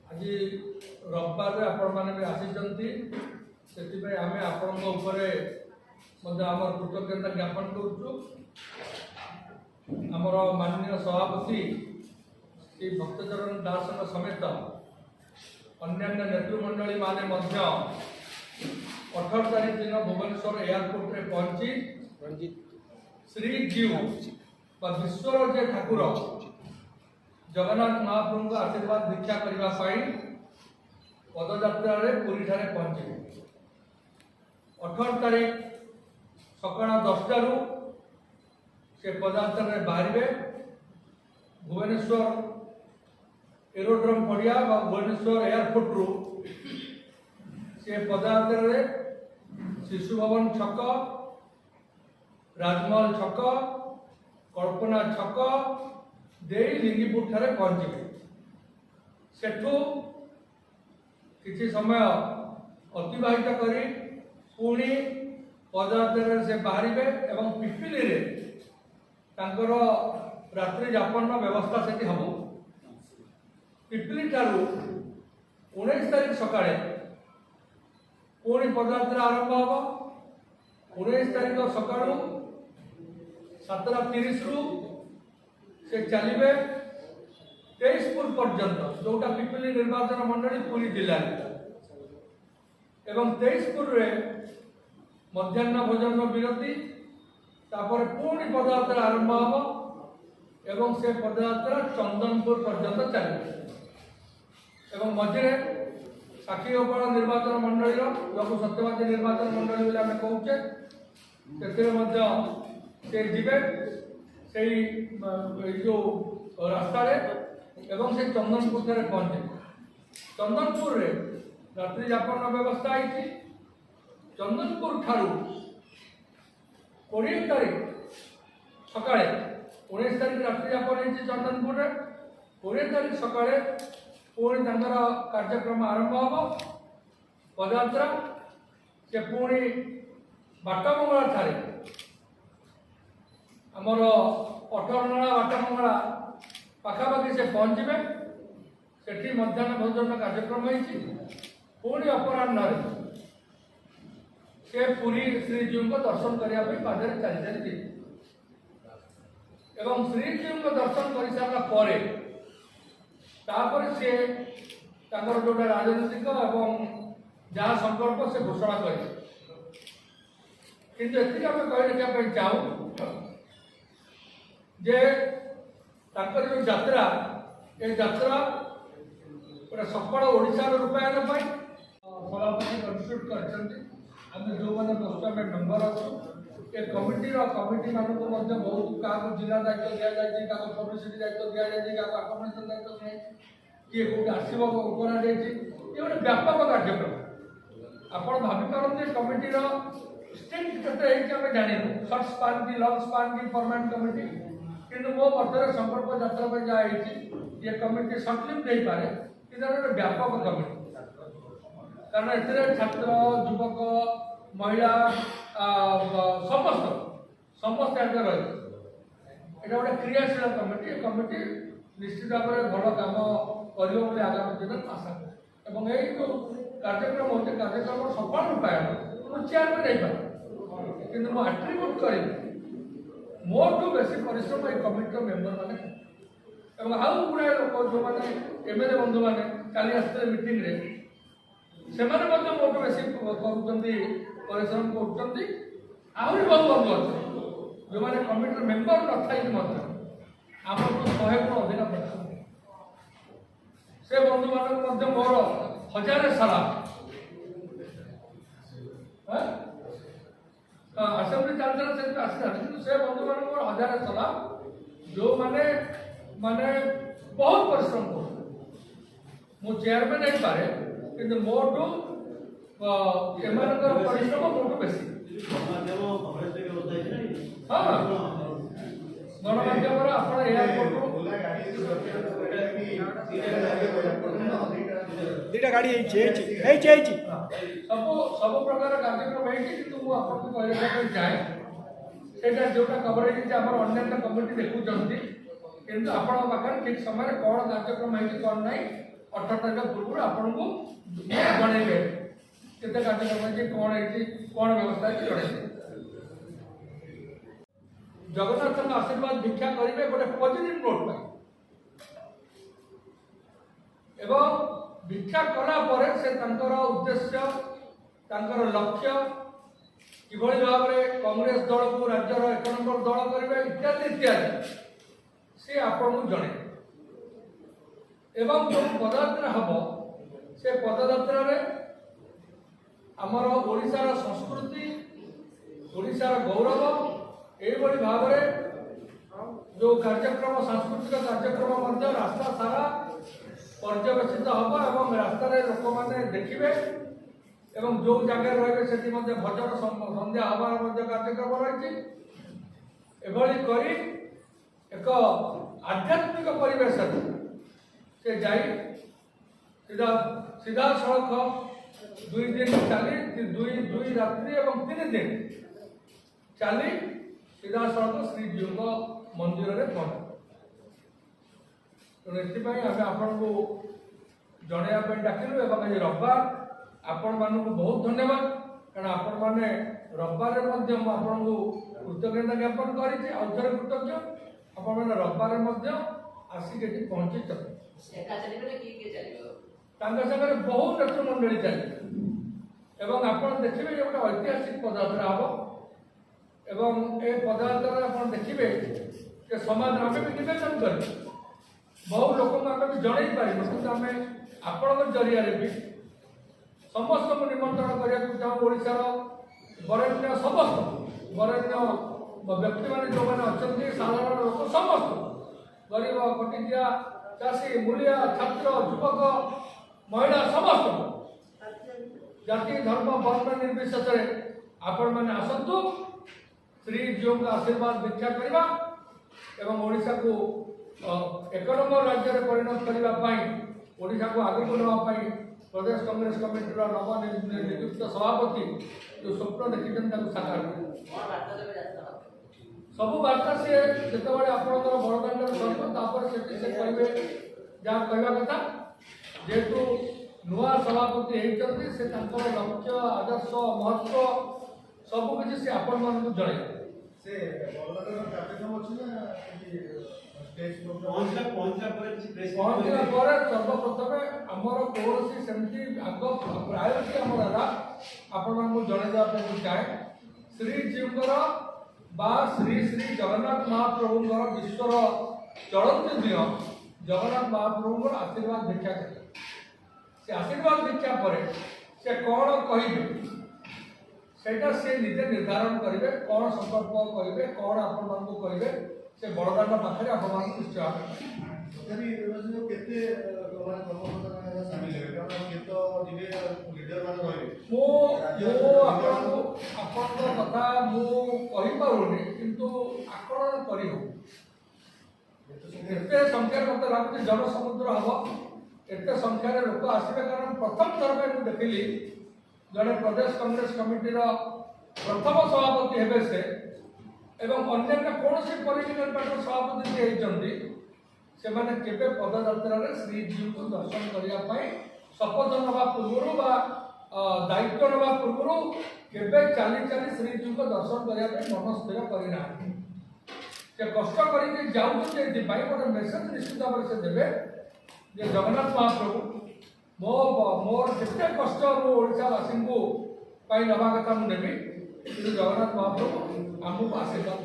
आज रविवार आपण मैंने भी आसी से आम आपण आम कृतज्ञता ज्ञापन करुचु। आमर माननीय सभापति श्री भक्तचरण दास समेत अन्यान्य नेतृमंडली माने 18 तारीख दिन भुवनेश्वर एयरपोर्ट रे पहुंची श्रीजीव विश्वर जे ठाकुर जगन्नाथ महाप्रभु आशीर्वाद भिक्षा करने पदयात्रा पुरी ठारे पहुंचे। 18 तारीख सकाळ 10 से पदयात्रा बाहर भुवनेश्वर एरोड्रम पड़िया भुवनेश्वर एयरपोर्ट रु से पदयात्रा शिशु भवन छक, राजमहल छक, कल्पना छक दे लिंगीपुर ठारे पहुंचे। सेठू किसी समय अतिबाहित करी पुणी पदयात्रा से बाहर एवं पिपिली रे तांकर रात्रि यापन व्यवस्था से हम पिपिली ठारू 19 तारीख सकाळे पुणी पदयात्रा आरंभ हम। 19 तारीख सकाळू 7:30 रु से चलिए तेईसपुर पर्यंत जोटा पिपिली निर्वाचन मंडली पुरी जिला एवं तेईसपुर रे मध्याह्न भोजन विरति तापर पुणी पदयात्रा आरंभ हम एवं से पदयात्रा चंदनपुर पर्यंत चलिए एवं मझे साक्षी गोपाल निर्वाचन मंडल लघु सत्यवादी निर्वाचन मंडल बोले आम कहे से जीवे से जो रास्ता एवं से चंदनपुर थे पहुंचे। चंदनपुर रे रात्रि यापन व्यवस्था है। चंदनपुर ठारू 20 तारीख सकाळे 19 तारीख रात्रि यापन है चंदनपुर रे 20 तारीख सकाळे पुणी कार्यक्रम आरंभ हम पदयात्रा से पुणी बाटमंगला ठारे आमर 18 बाटमंगला पाखापाखि से पहुँचे। सेठी मध्याह्न भोजन कार्यक्रम है। पुणी अपराह्न से पुरी श्रीजीव को दर्शन करने पादे चली चली एवं श्रीजीव को दर्शन कर सारा तापर से जोटा राजनीतिक एवं जहाँ संकल्प से घोषणा करे किंतु एति आम कही रखा चाहूँ जे जो यात्रा ये यात्रा पूरा सफल ओडिशा रूपायन सभापति कन्स्टिट्यूट कर जो मैंने बस मेम्बर अच्छु ये कमिटी मानक बहुत क्या जिला दायित्व दि जाए क्या पब्लिसिटी दायित्व दि जाए क्या अकोमोडेशन दायित्व दिया किए कौट आसो ये गोटे व्यापक कार्यक्रम आप भाई कमिटी स्ट्रेंथ के जानी सर्ट स्पान की लंग स्पान की फॉर्मेट कमिटी किंतु मो मध्य संकल्प यात्रा जहाँ ये कमिटी संक्लिप्त नहीं पारे कि गोटे व्यापक कमिटी कारण ए छात्र युवक महिला समस्त आगे रही गोटे क्रियाशील कमिटी कमिटी निश्चित भाव में भल कम कर आगामी दिन आशा एवं यही जो कार्यक्रम होते कार्यक्रम सफल रूपायन मुझे चेयरमैन नहीं पारे कि आट्रिब्यूट कर मोटू बेसी परिश्रम ये कमिटी मेम्बर मैंने आउ गुड़ाए लोक जो मैंने एमएलए बंधु मैंने काली आसते मीटिंग रे से मोटू बेसी परिश्रम कर आहरी बहुत बंधु अच्छे जो मैंने कमिटी मेम्बर न थी आम 100 गुण अधिक परिश्रम से बंधु मान मोर 1000 सारा आसेम्बली चार्जर से आसी कि से बंधु मान 1000 सारा जो माने माने बहुत परिश्रम कर मु चेयरमैन नहीं पारे कि मोटू परिश्रम मोटू बेसी हाँ गणमाध्यम आप दीटा गाड़ी सब प्रकार कार्यक्रम है जाए जोटा कवरेज अन्य कमिटी देखुं किंतु आपण ठीक समय कौन कार्यक्रम है कौन ना 18 तारीख पूर्व आपको जनइबे केते कार्यक्रम है कौन है कौन व्यवस्था है जनइबे जगन्नाथ आशीर्वाद भिक्षा करेंगे गोटे पॉजिटिव नोट पर एवं भिक्षा कला परे से तंकर उद्देश्य तंकर लक्ष्य किभली भाव में कांग्रेस दल को राज्यर 1 नंबर दल करेंगे इत्यादि इत्यादि से आपको जणे एवं जो पदयात्रा हम से पदयात्रा रे आमर ओडिशार संस्कृति ओडिशार गौरव एभली भाव में जो कार्यक्रम सांस्कृतिक कार्यक्रम मध्य रास्ता सारा पर्यवेक्षित हम एवं रास्तार लोक मैंने देखिए एवं जो जगह रही से भजन संध्या हबार कार्यक्रम रही एभली करी एक आध्यात्मिक परिवेश से जाई सीधा सीधा सड़क 2 दिन चली दुई रात्रि एवं 3 दिन चली सीधा सड़क श्रीजीव मंदिर में पहुंच तेणु आम आपको जनवाई डाकिलु एवं आज रविवार आपण मान बहुत धन्यवाद कारण आपण मैंने रविवार आपको कृतज्ञता ज्ञापन करें आउे कृतज्ञ आपण मैंने रविवार आसिक पहुंची सागर बहुत नेतृमंडली चलिए एवं आप देखिए गोटे ऐतिहासिक पदयात्रा हम एवं ए पदयात्रा आप देखिए कि समाज आम भी निवेदन कर बहु लोक भी जन पार आम आपण जरिया भी समस्त को निमंत्रण करने चाहूँ ओडार बरेण्य समस्त बरेण्य व्यक्ति मैंने जो मैंने अच्छा साधारण लोक समस्त गरीब कटिकिया चाषी मूलिया छात्र युवक महिला समस्त जाति धर्म वर्ण निर्विशेष आपण मैंने आसतु श्रीजीव का आशीर्वाद भिक्षा करवा एवं ओडिशा को 1 नंबर राज्य में परिणत करने ओडिशा को आगे नापी प्रदेश कांग्रेस कमिटी नव नियुक्त सभापति जो स्वप्न देखी साकार सब बार्ता सी जो आप बड़दाण्ड सरपंच से कहे जहाँ कहवा कथा जेहेतु नुआ सभापति होती से लक्ष्य आदर्श महत्व सबकि से आपण मान जन पहुँचला सर्वप्रथम आमर कौन सेमती आग प्रायोरिटी आम दादा आपण जनवाई चाहे श्रीजीवर बा श्री श्री जगन्नाथ महाप्रभुंर विश्वर चलती दिय जगन्नाथ महाप्रभुंर आशीर्वाद भिक्षा कर से आशीर्वाद भिक्षा पर से कौन कहे सेटा से निजे निर्धारण करेंगे कौन संकल्प करेंगे कौन आपण कहे से बड़दाण्ड पाखे आप निश्चय कथा मुझे किंतु आकलन कर संख्या मत लगुच जनसमुद्र हम एत संख्यार लोक आसवे कारण प्रथम थर पर मुझे देखिली जड़े प्रदेश कांग्रेस कमिटी प्रथम सभापति हे से एवं अन्य कौन सी पॉलिटिकल पार्टी सभापति जी होती से मैंने केवे पदयात्रा श्रीजीव को दर्शन करने शपथ नवा पूर्व दायित्व नवा पूर्व केवे चली चली श्रीजीव को दर्शन करने मन स्थिर करना से कष्ट करके जाऊँगी गोटे मेसेज निश्चित भाव से देवे जे जगन्नाथ महाप्रभु मोर जिते कष्ट मो ओडावासी को नवा कथा मुझे जगन्नाथ महाप्रभु आमको आशीर्वाद